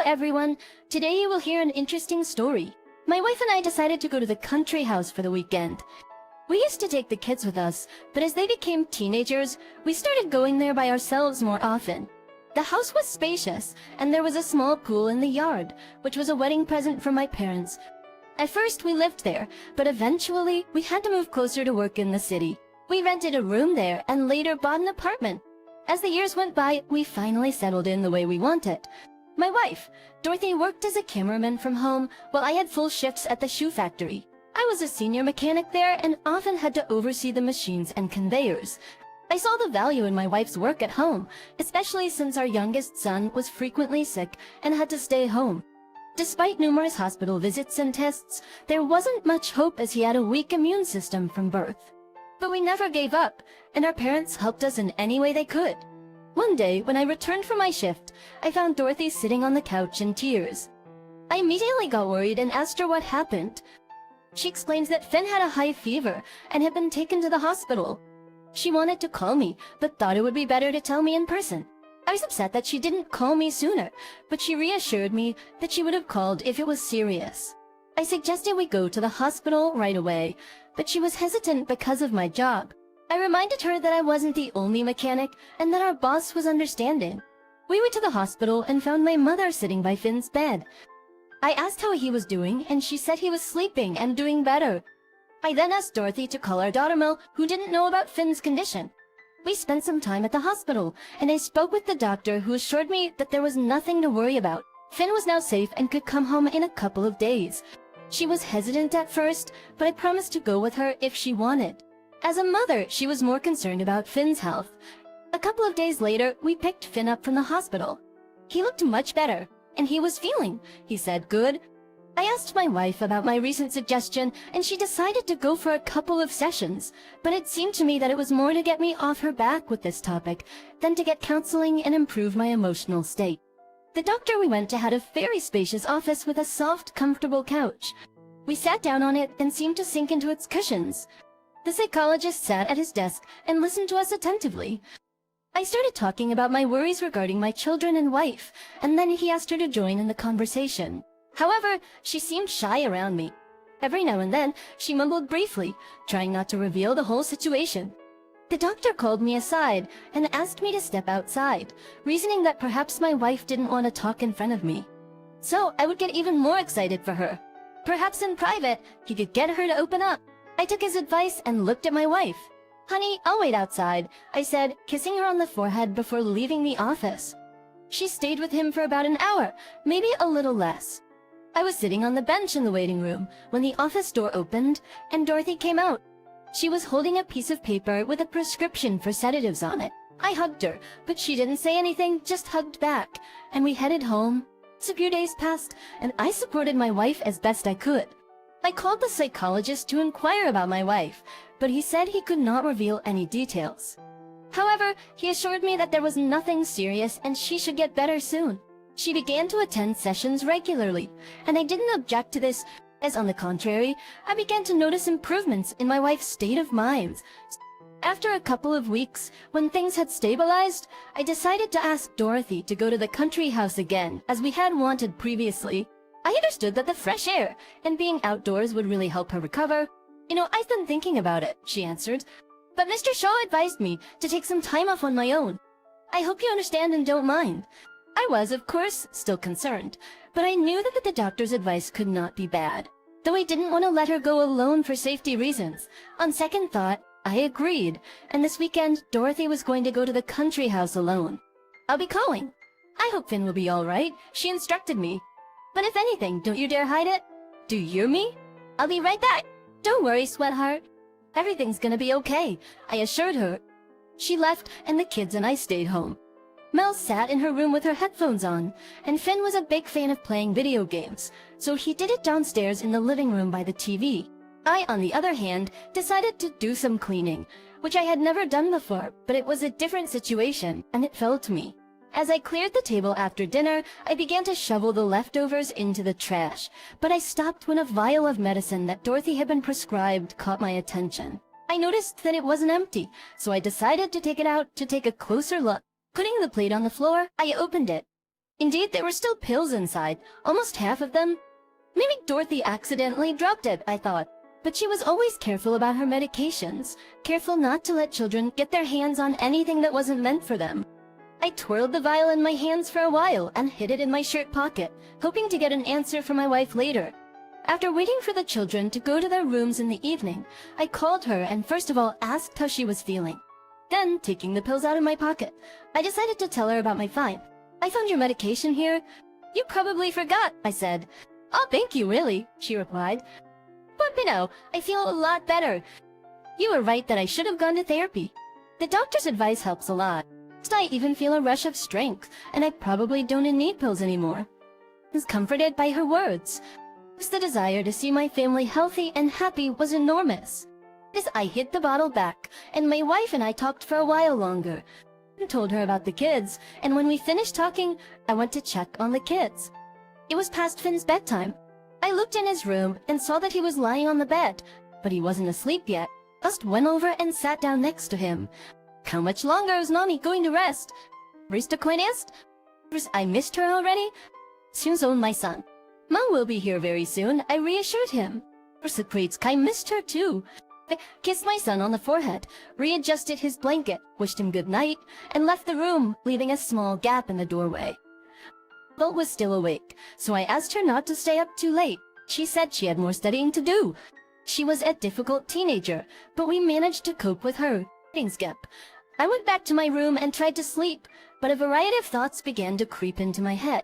everyone. Today you will hear an interesting story. My wife and I decided to go to the country house for the weekend. We used to take the kids with us, but as they became teenagers, we started going there by ourselves more often. The house was spacious, and there was a small pool in the yard, which was a wedding present from my parents. At first we lived there, but eventually we had to move closer to work in the city. We rented a room there and later bought an apartment. As the years went by, we finally settled in the way we wanted. My wife, Dorothy, worked as a cameraman from home while I had full shifts at the shoe factory. I was a senior mechanic there and often had to oversee the machines and conveyors. I saw the value in my wife's work at home, especially since our youngest son was frequently sick and had to stay home. Despite numerous hospital visits and tests, there wasn't much hope as he had a weak immune system from birth. But we never gave up, and our parents helped us in any way they could. One day, when I returned from my shift, I found Dorothy sitting on the couch in tears. I immediately got worried and asked her what happened. She explained that Finn had a high fever and had been taken to the hospital. She wanted to call me, but thought it would be better to tell me in person. I was upset that she didn't call me sooner, but she reassured me that she would have called if it was serious. I suggested we go to the hospital right away, but she was hesitant because of my job. I reminded her that I wasn't the only mechanic and that our boss was understanding. We went to the hospital and found my mother sitting by Finn's bed. I asked how he was doing, and she said he was sleeping and doing better. I then asked Dorothy to call our daughter Mel, who didn't know about Finn's condition. We spent some time at the hospital, and I spoke with the doctor, who assured me that there was nothing to worry about. Finn was now safe and could come home in a couple of days. She was hesitant at first, but I promised to go with her if she wanted. As a mother, she was more concerned about Finn's health. A couple of days later, we picked Finn up from the hospital. He looked much better, and he was feeling, he said, good. I asked my wife about my recent suggestion, and she decided to go for a couple of sessions, but it seemed to me that it was more to get me off her back with this topic than to get counseling and improve my emotional state. The doctor we went to had a very spacious office with a soft, comfortable couch. We sat down on it and seemed to sink into its cushions. The psychologist sat at his desk and listened to us attentively. I started talking about my worries regarding my children and wife, and then he asked her to join in the conversation. However, she seemed shy around me. Every now and then, she mumbled briefly, trying not to reveal the whole situation. The doctor called me aside and asked me to step outside, reasoning that perhaps my wife didn't want to talk in front of me. So I would get even more excited for her. Perhaps in private, he could get her to open up. I took his advice and looked at my wife. "Honey, I'll wait outside," I said, kissing her on the forehead before leaving the office. She stayed with him for about an hour, maybe a little less. I was sitting on the bench in the waiting room when the office door opened and Dorothy came out. She was holding a piece of paper with a prescription for sedatives on it. I hugged her, but she didn't say anything, just hugged back, and we headed home. A few days passed, and I supported my wife as best I could. I called the psychologist to inquire about my wife, but he said he could not reveal any details. However, he assured me that there was nothing serious and she should get better soon. She began to attend sessions regularly, and I didn't object to this, as on the contrary, I began to notice improvements in my wife's state of mind. After a couple of weeks, when things had stabilized, I decided to ask Dorothy to go to the country house again, as we had wanted previously. I understood that the fresh air and being outdoors would really help her recover. I've been thinking about it," she answered. "But Mr. Shaw advised me to take some time off on my own. I hope you understand and don't mind." I was, of course, still concerned, but I knew that the doctor's advice could not be bad. Though I didn't want to let her go alone for safety reasons, on second thought, I agreed, and this weekend, Dorothy was going to go to the country house alone. "I'll be calling. I hope Finn will be all right," she instructed me. "But if anything, don't you dare hide it. Do you hear me? I'll be right back. Don't worry, sweetheart. Everything's gonna be okay," I assured her. She left, and the kids and I stayed home. Mel sat in her room with her headphones on, and Finn was a big fan of playing video games, so he did it downstairs in the living room by the TV. I, on the other hand, decided to do some cleaning, which I had never done before, but it was a different situation, and it fell to me. As I cleared the table after dinner, I began to shovel the leftovers into the trash, but I stopped when a vial of medicine that Dorothy had been prescribed caught my attention. I noticed that it wasn't empty, so I decided to take it out to take a closer look. Putting the plate on the floor, I opened it. Indeed, there were still pills inside, almost half of them. Maybe Dorothy accidentally dropped it, I thought. But she was always careful about her medications, careful not to let children get their hands on anything that wasn't meant for them. I twirled the vial in my hands for a while and hid it in my shirt pocket, hoping to get an answer from my wife later. After waiting for the children to go to their rooms in the evening, I called her and first of all asked how she was feeling. Then, taking the pills out of my pocket, I decided to tell her about my find. I found your medication here. You probably forgot, I said. Oh, thank you, really, she replied. But I feel a lot better. You were right that I should have gone to therapy. The doctor's advice helps a lot. I even feel a rush of strength, and I probably don't need pills anymore. I was comforted by her words. The desire to see my family healthy and happy was enormous. As I hid the bottle back, and my wife and I talked for a while longer. I told her about the kids, and when we finished talking, I went to check on the kids. It was past Finn's bedtime. I looked in his room and saw that he was lying on the bed, but he wasn't asleep yet. Just went over and sat down next to him. How much longer is Mommy going to rest? Rooster Coin asked. I missed her already? Soon's own my son. Mom will be here very soon, I reassured him. I missed her too. I kissed my son on the forehead, readjusted his blanket, wished him good night, and left the room, leaving a small gap in the doorway. Bolt was still awake, so I asked her not to stay up too late. She said she had more studying to do. She was a difficult teenager, but we managed to cope with her skip. I went back to my room and tried to sleep, but a variety of thoughts began to creep into my head.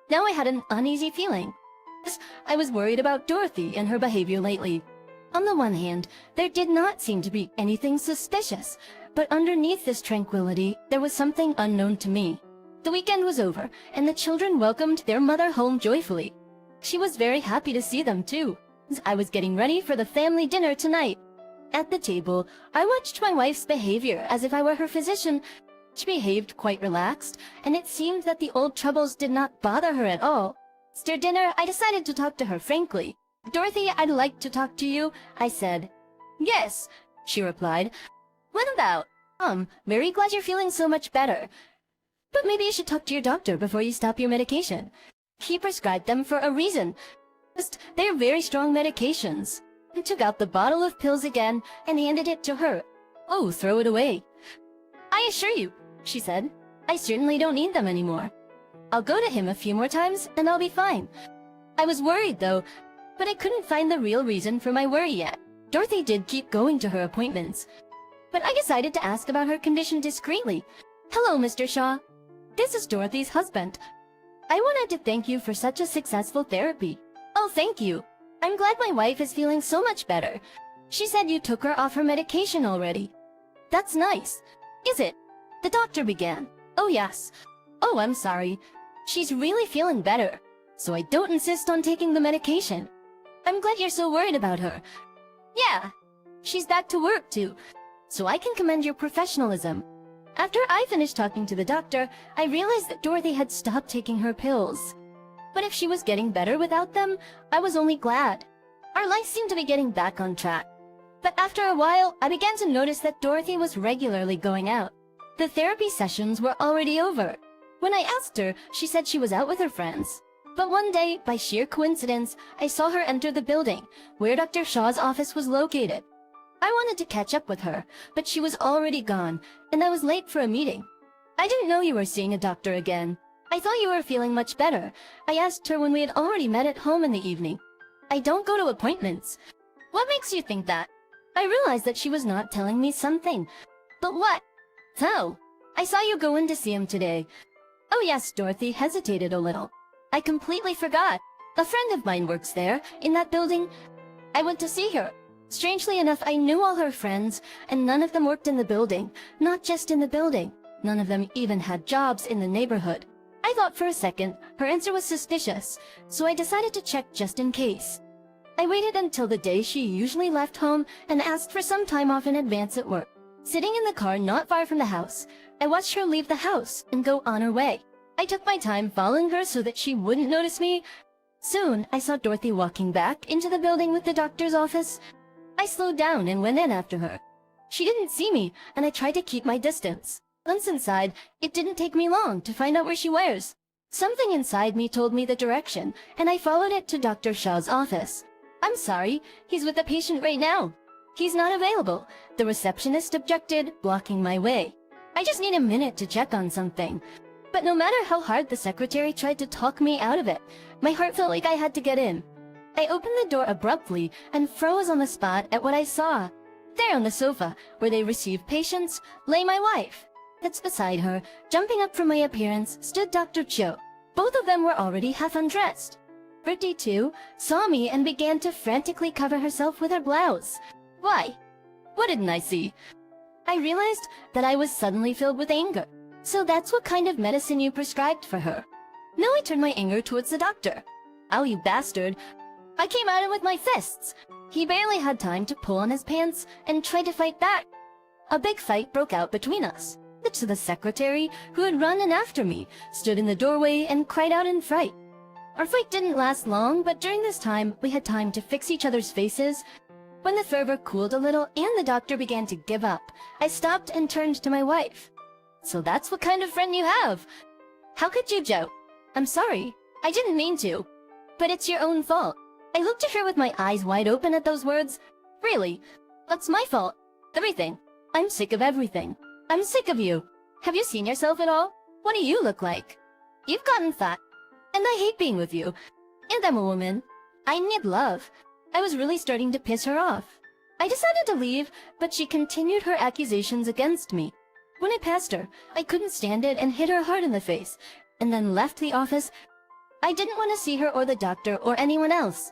Now I had an uneasy feeling. I was worried about Dorothy and her behavior lately. On the one hand, there did not seem to be anything suspicious, but underneath this tranquility, there was something unknown to me. The weekend was over, and the children welcomed their mother home joyfully. She was very happy to see them, too. I was getting ready for the family dinner tonight. At the table, I watched my wife's behavior as if I were her physician. She behaved quite relaxed, and it seemed that the old troubles did not bother her at all. After dinner, I decided to talk to her frankly. Dorothy, I'd like to talk to you, I said. Yes, she replied. What about? Very glad you're feeling so much better. But maybe you should talk to your doctor before you stop your medication. He prescribed them for a reason. They're very strong medications. I took out the bottle of pills again and handed it to her. Oh, throw it away. I assure you, she said, I certainly don't need them anymore. I'll go to him a few more times and I'll be fine. I was worried though, but I couldn't find the real reason for my worry yet. Dorothy did keep going to her appointments, but I decided to ask about her condition discreetly. Hello, Mr. Shaw. This is Dorothy's husband. I wanted to thank you for such a successful therapy. Oh, thank you. I'm glad my wife is feeling so much better. She said you took her off her medication already. That's nice. Is it? The doctor began. Oh, yes. Oh, I'm sorry. She's really feeling better, so I don't insist on taking the medication. I'm glad you're so worried about her. Yeah, she's back to work too, so I can commend your professionalism. After I finished talking to the doctor, I realized that Dorothy had stopped taking her pills. But if she was getting better without them, I was only glad. Our life seemed to be getting back on track. But after a while, I began to notice that Dorothy was regularly going out. The therapy sessions were already over. When I asked her, she said she was out with her friends. But one day, by sheer coincidence, I saw her enter the building, where Dr. Shaw's office was located. I wanted to catch up with her, but she was already gone, and I was late for a meeting. I didn't know you were seeing a doctor again. I thought you were feeling much better. I asked her when we had already met at home in the evening. I don't go to appointments. What makes you think that? I realized that she was not telling me something. But what? So, I saw you go in to see him today. Oh yes, Dorothy hesitated a little. I completely forgot. A friend of mine works there, in that building. I went to see her. Strangely enough, I knew all her friends, and none of them worked in the building. Not just in the building. None of them even had jobs in the neighborhood. I thought for a second her answer was suspicious, so I decided to check just in case. I waited until the day she usually left home and asked for some time off in advance at work. Sitting in the car not far from the house, I watched her leave the house and go on her way. I took my time following her so that she wouldn't notice me. Soon, I saw Dorothy walking back into the building with the doctor's office. I slowed down and went in after her. She didn't see me, and I tried to keep my distance. Once inside, it didn't take me long to find out where she was. Something inside me told me the direction, and I followed it to Dr. Shaw's office. I'm sorry, he's with a patient right now. He's not available. The receptionist objected, blocking my way. I just need a minute to check on something. But no matter how hard the secretary tried to talk me out of it, my heart felt like I had to get in. I opened the door abruptly and froze on the spot at what I saw. There on the sofa, where they receive patients, lay my wife. That's beside her, jumping up from my appearance, stood Dr. Cho. Both of them were already half undressed. Bertie, too, saw me and began to frantically cover herself with her blouse. Why? What didn't I see? I realized that I was suddenly filled with anger. So that's what kind of medicine you prescribed for her. Now I turned my anger towards the doctor. Oh, you bastard. I came at him with my fists. He barely had time to pull on his pants and try to fight back. A big fight broke out between us. The secretary, who had run in after me, stood in the doorway and cried out in fright. Our fight didn't last long, but during this time, we had time to fix each other's faces. When the fervor cooled a little and the doctor began to give up, I stopped and turned to my wife. So that's what kind of friend you have. How could you, Joe? I'm sorry. I didn't mean to. But it's your own fault. I looked at her with my eyes wide open at those words. Really? That's my fault. Everything. I'm sick of everything. I'm sick of you. Have you seen yourself at all? What do you look like? You've gotten fat. And I hate being with you. And I'm a woman. I need love. I was really starting to piss her off. I decided to leave, but she continued her accusations against me. When I passed her, I couldn't stand it and hit her hard in the face, and then left the office. I didn't want to see her or the doctor or anyone else.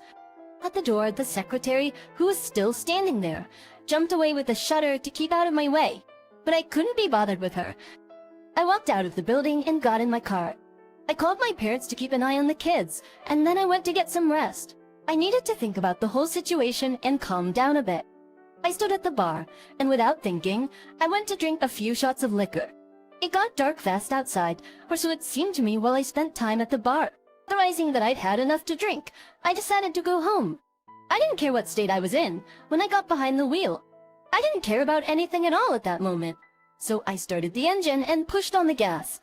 At the door, the secretary, who was still standing there, jumped away with a shudder to keep out of my way. But I couldn't be bothered with her. I walked out of the building and got in my car. I called my parents to keep an eye on the kids, and then I went to get some rest. I needed to think about the whole situation and calm down a bit. I stood at the bar, and without thinking, I went to drink a few shots of liquor. It got dark fast outside, or so it seemed to me while I spent time at the bar. Realizing that I'd had enough to drink, I decided to go home. I didn't care what state I was in when I got behind the wheel. I didn't care about anything at all at that moment. So I started the engine and pushed on the gas.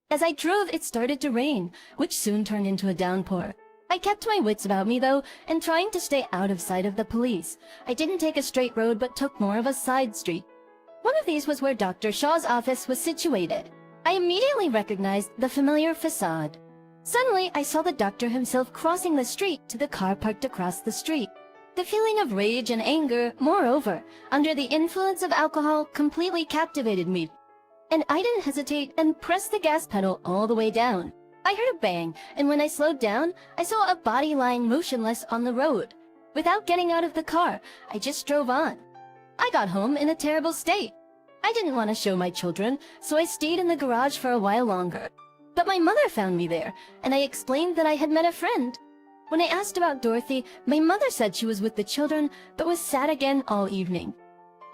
As I drove, it started to rain, which soon turned into a downpour. I kept my wits about me, though, and trying to stay out of sight of the police. I didn't take a straight road, but took more of a side street. One of these was where Dr. Shaw's office was situated. I immediately recognized the familiar facade. Suddenly, I saw the doctor himself crossing the street to the car parked across the street. The feeling of rage and anger, moreover, under the influence of alcohol, completely captivated me. And I didn't hesitate and pressed the gas pedal all the way down. I heard a bang, and when I slowed down, I saw a body lying motionless on the road. Without getting out of the car, I just drove on. I got home in a terrible state. I didn't want to show my children, so I stayed in the garage for a while longer. But my mother found me there, and I explained that I had met a friend. When I asked about Dorothy, my mother said she was with the children, but was sad again all evening.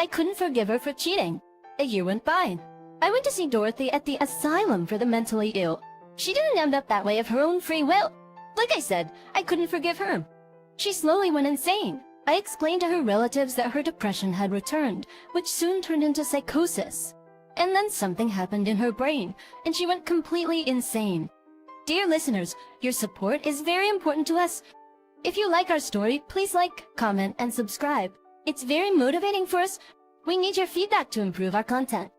I couldn't forgive her for cheating. A year went by. I went to see Dorothy at the asylum for the mentally ill. She didn't end up that way of her own free will. Like I said, I couldn't forgive her. She slowly went insane. I explained to her relatives that her depression had returned, which soon turned into psychosis. And then something happened in her brain, and she went completely insane. Dear listeners, your support is very important to us. If you like our story, please like, comment, and subscribe. It's very motivating for us. We need your feedback to improve our content.